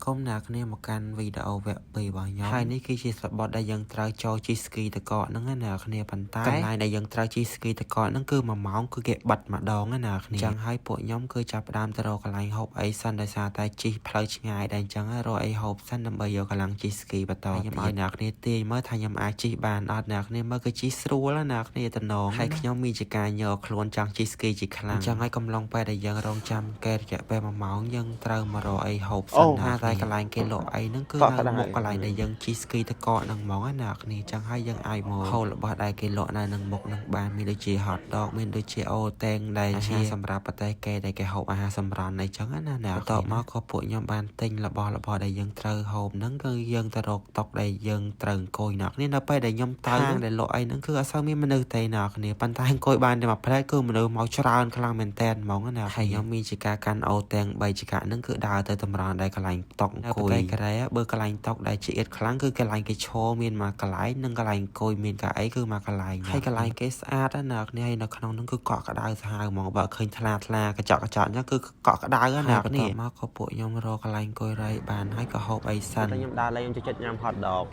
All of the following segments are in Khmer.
គមន៍អ្នកគ្នាមកកាន់វីដេអូវគ្គ2របស់ខ្ញុំហើយនេះគឺជាសបត់ដែលយើងត្រូវចូលជីស្គីតកកហ្នឹងណាគ្នាប៉ុន្តែកន្លែងដែលយើងត្រូវជីស្គីតកកហ្នឹងគឺ1ម៉ោងគឺគេបិទម្ដងណាគ្នាចឹងហើយពួកខ្ញុំគឺចាប់ផ្ដើមទៅរកកន្លែងហូបអីសិនដោយសារតែជីផ្លូវឆ្ងាយដែរអញ្ចឹងរកអីហូបសិនដើម្បីយកកម្លាំងជីស្គីបន្តខ្ញុំឲ្យអ្នកគ្នាទាញមើលថាខ្ញុំអាចជីបានអត់អ្នកគ្នាមើលគឺជីស្រួលណាគ្នាតំណងហើយខ្ញុំមានជាការយកខ្លួនចង់ជីស្គីជាខ្លាំងអញ្ចឹងហើយកំឡុងពេលដែលយើងរងចាំកែរយៈពេល1ម៉ោងយើងត្រូវមករកអីហូបសិនណាតែកន្លែងគេលក់អីហ្នឹងគឺនៅមុខកន្លែងដែលយើងជីស្គីតកកហ្នឹងហ្មងណាគ្នាចឹងហើយយើងអាចមកហូបរបស់ដែលគេលក់នៅនឹងមុខហ្នឹងបានមានដូចជា hot dog មានដូចជាអូតេងដែលជាសម្រាប់ប្រទេសគេដែលគេហូបអាហារសម្រន់អីចឹងណាបន្ទាប់មកក៏ពួកខ្ញុំបានទិញរបស់ដែលយើងត្រូវហូបហ្នឹងគឺយើងទៅរកតុកដែលយើងត្រូវអង្គុយណាគ្នានៅពេលដែលខ្ញុំទៅខាងដែលលក់អីហ្នឹងគឺអត់សូវមានមនុស្សទេណាគ្នាប៉ុន្តែអង្គុយបានតែមួយផ្លែគឺមនុស្សមកច្រើនខ្លាំងមែនតើហ្មងណាហើយខ្ញុំមានជាការកាន់អូទាំង3ចក្រហ្នឹងគឺដើរទៅតម្រង់ដែលកន្លែងតុកអង្គុយតែក្រែបើកន្លែងតុកដែលជាអៀតខ្លាំងគឺកន្លែងគេឈរមានមួយកន្លែងនិងកន្លែងអង្គុយមានកៅអីគឺមួយកន្លែងហើយកន្លែងគេស្អាតណាគ្នាហើយនៅក្នុងហ្នឹងគឺកក់ក្ដៅសាហាវហ្មងបើឃើញថ្លាកញ្ចក់អញ្ចឹងគឺកក់ក្ដៅណាគ្នាមកក៏ពួកខ្ញុំរកកន្លែងអង្គុយរៃបានហើយក៏ហូបអីសិនខ្ញុំដើរលេងខ្ញុំចិត្តញ៉ាំ hot dog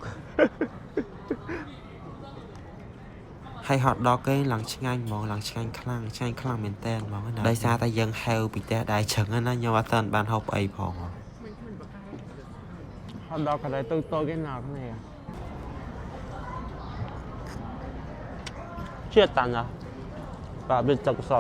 ហើយ hot dog គេឡើងឆ្ងាញ់ហ្មងឡើងឆ្ងាញ់ខ្លាំងមែនតើហ្មងណាដោយសារតែយើងហៅពីផ្ទះដែរចឹងណាខ្ញុំអត់ទាន់បានហូបអីផង hot dog ក៏ដែរទៅគេណាគ្នាជាតិតាណាបាទវាទឹកស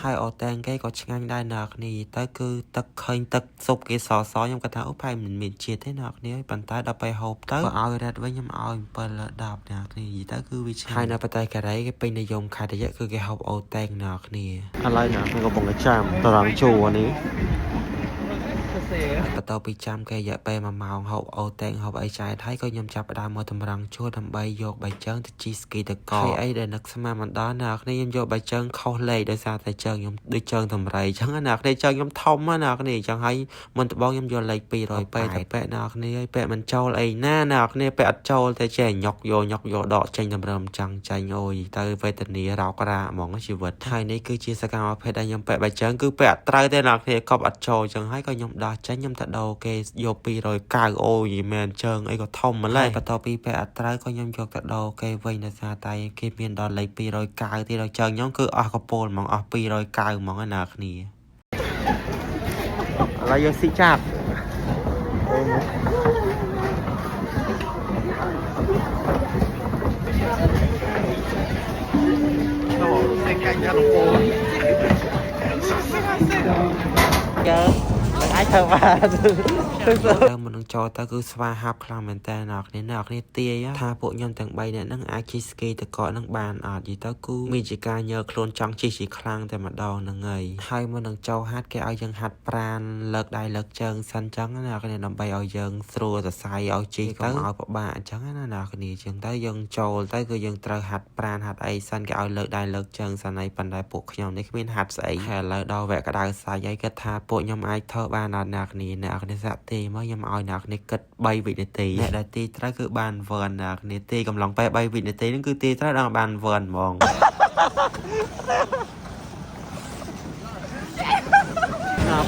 ហើយអូតែងគេក៏ឆ្ងាញ់ដែរណាគ្នាទៅគឺទឹកឃើញទឹកស៊ុបគេសខ្ញុំគាត់ថាអូផែមិនមានជាតិទេណាគ្នាប៉ុន្តែដល់ពេលហូបទៅក៏ឲ្យរ៉េតវិញខ្ញុំឲ្យ7 10ណាគ្នាទៅគឺវាឆ្ងាញ់ហើយនៅប្រទេសកូរ៉េគេពេញនិយមខេត្តរយៈគឺគេហូបអូតែងណាគ្នាឥឡូវណាខ្ញុំកំពុងតែចាំតរងជួនេះបន្ទាប់ពីចាំគេរយៈពេល1ម៉ោងហូបអូតែងហូបអីចែកហើយក៏ខ្ញុំចាប់ផ្ដើមមកតម្រង់ជួរដើម្បីយកបៃជើងទៅជីស្គីតកហើយអីដែលនឹកស្មានមិនដល់ណាគ្នាខ្ញុំយកបៃជើងខុសលេខដោយសារតែជើងខ្ញុំដូចជើងតម្រៃអញ្ចឹងណាគ្នាជើងខ្ញុំធំណាគ្នាអញ្ចឹងហើយមុនដំបូងខ្ញុំយកលេខ200ពេកតែពេកណាគ្នាហើយពេកមិនចូលអីណាគ្នាពេកអត់ចូលតែចេះញុកយកដកចេញតម្រើមចាំងចាញ់អូយទៅវេទនារោគរាហ្មងជីវិតហើយនេះគឺជាសកម្មភាពដែលខ្ញុំពេកបៃជើងគឺពេកអត់ត្រូវទេណាគ្នាកប់អត់ចូលអញ្ចឹងហើយក៏ខ្ញុំដោះចេញខ្ញុំទៅដោគេយក290អូយមែនជើងអីក៏ធំម្ល៉េះបន្ទាប់ពីពេលអត់ត្រូវក៏ខ្ញុំយកទៅដោគេវិញដោយសារតែគេមានដល់លេខ290ទៀតដល់ជើងខ្ញុំគឺអស់កពូលហ្មងអស់290ហ្មងណាគ្នាឥឡូវយើងស៊ីចាប់អូសេកាញ់រពោយើងអាចធ្វើបានទៅមុននឹងចូលទៅគឺស្វាហាប់ខ្លាំងមែនតើអ្នកគ្នាទាយថាពួកខ្ញុំទាំង3នាក់ហ្នឹងអាចជិះស្គីតកកហ្នឹងបានអត់និយាយទៅគឺមានជាការញើខ្លួនចង់ជិះជាខ្លាំងតែម្ដងហ្នឹងហើយមុននឹងចូលហាត់គេឲ្យយើងហាត់ប្រាណលើកដៃលើកជើងសិនអញ្ចឹងណាគ្នាដើម្បីឲ្យយើងស្រួលសរសៃឲ្យជិះទៅឲ្យពិបាកអញ្ចឹងណាគ្នាអញ្ចឹងទៅយើងចូលទៅគឺយើងត្រូវហាត់ប្រាណហាត់អីសិនគេឲ្យលើកដៃលើកជើងសិនហើយប៉ុន្តែពួកខ្ញុំនេះគ្មានហាត់ស្អីហើយឥឡូវដល់វគ្គក្តៅសាច់ហើយគាត់ថាពួកខ្ញុំអាចធ្វើបានអត់អ្នកគ្នាសាក់ទេមកខ្ញុំឲ្យអ្នកគ្នាគិត3វិនាទីអ្នកដែលទីត្រូវគឺបានវ៉ាន់អ្នកគ្នាទីកំឡុងពេល3វិនាទីហ្នឹងគឺទីត្រូវដល់បានវ៉ាន់ហ្មង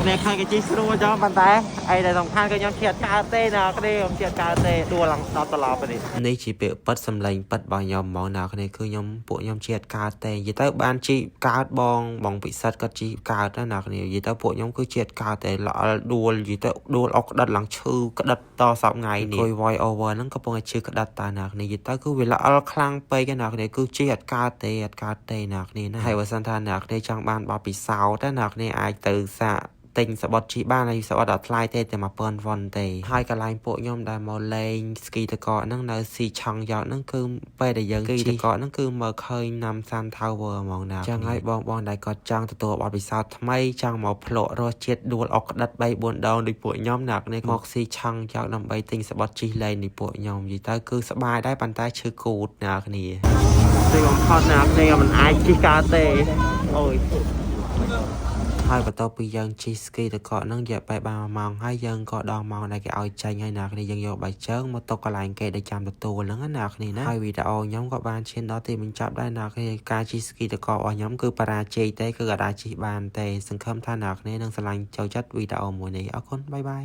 អ្នកខាងគេជីស្រួលចុះប៉ុន្តែអីដែលសំខាន់គឺខ្ញុំជិះកើតទេណាគ្នាខ្ញុំជិះកើតទេដួលឡើងដល់ត្រឡប់នេះជាពាក្យប៉ិតសម្លេងប៉ិតរបស់ខ្ញុំហ្មងណាគ្នាគឺពួកខ្ញុំជិះកើតទេនិយាយទៅបានជីកើតបងពិសិដ្ឋគាត់ជីកើតណាគ្នានិយាយទៅពួកខ្ញុំគឺជិះកើតទេល្អលដួលនិយាយទៅដួលអុកក្តិតឡើងឈឺក្តិតតសពថ្ងៃនេះគួយ voice over ហ្នឹងកំពុងតែឈឺក្តិតតាណាគ្នានិយាយទៅគឺវាល្អលខ្លាំងពេកណាគ្នាគឺជិះអត់កើតទេណាគ្នាណាហើយបើសិនថាណាគ្នាចង់បានបបពិសោធន៍ណាគ្នាអាចទៅសាកទិញសបត់ជីបានហើយសបត់អត់ថ្លៃទេតែ1000វ៉ុនទេហើយកន្លែងពួកខ្ញុំដែលមកលេងស្គីតកកហ្នឹងនៅស៊ីឆង់យ៉តហ្នឹងគឺពេលដែលយើងស្គីតកកហ្នឹងគឺមើលឃើញណាំសាន Tower ហ្មងណាចឹងហើយបងដែលគាត់ចង់ទទួលបទពិសោធន៍ថ្មីចង់មកភ្លក់រសជាតិដួលអុកក្តិត 3-4 ដងដូចពួកខ្ញុំណាគ្នាមកស៊ីឆង់យ៉តដើម្បីទិញសបត់ជីលេងនេះពួកខ្ញុំនិយាយទៅគឺសប្បាយដែរប៉ុន្តែឈឺគូតណាគ្នាទីបំផុតណាគ្នាមិនអាចជិះកើតទេអូយហើយបន្ទាប់ពីយើងជិះស្គីតកកហ្នឹងរយៈពេលបាន1ម៉ោងហើយយើងក៏ដល់ម៉ោងដែលគេឲ្យចេញហើយណាគ្នាយើងយកបៃជើងមកទុកកន្លែងគេដែលចាំទទួលហ្នឹងណាគ្នាណាហើយវីដេអូខ្ញុំក៏បានឈានដល់ទីបញ្ចប់ដែរណាគ្នាការជិះស្គីតកករបស់ខ្ញុំគឺបរាជ័យទេគឺក៏អាចជិះបានទេសង្ឃឹមថាណាគ្នានឹងស្រឡាញ់ចូលចិត្តវីដេអូមួយនេះអរគុណបាយបាយ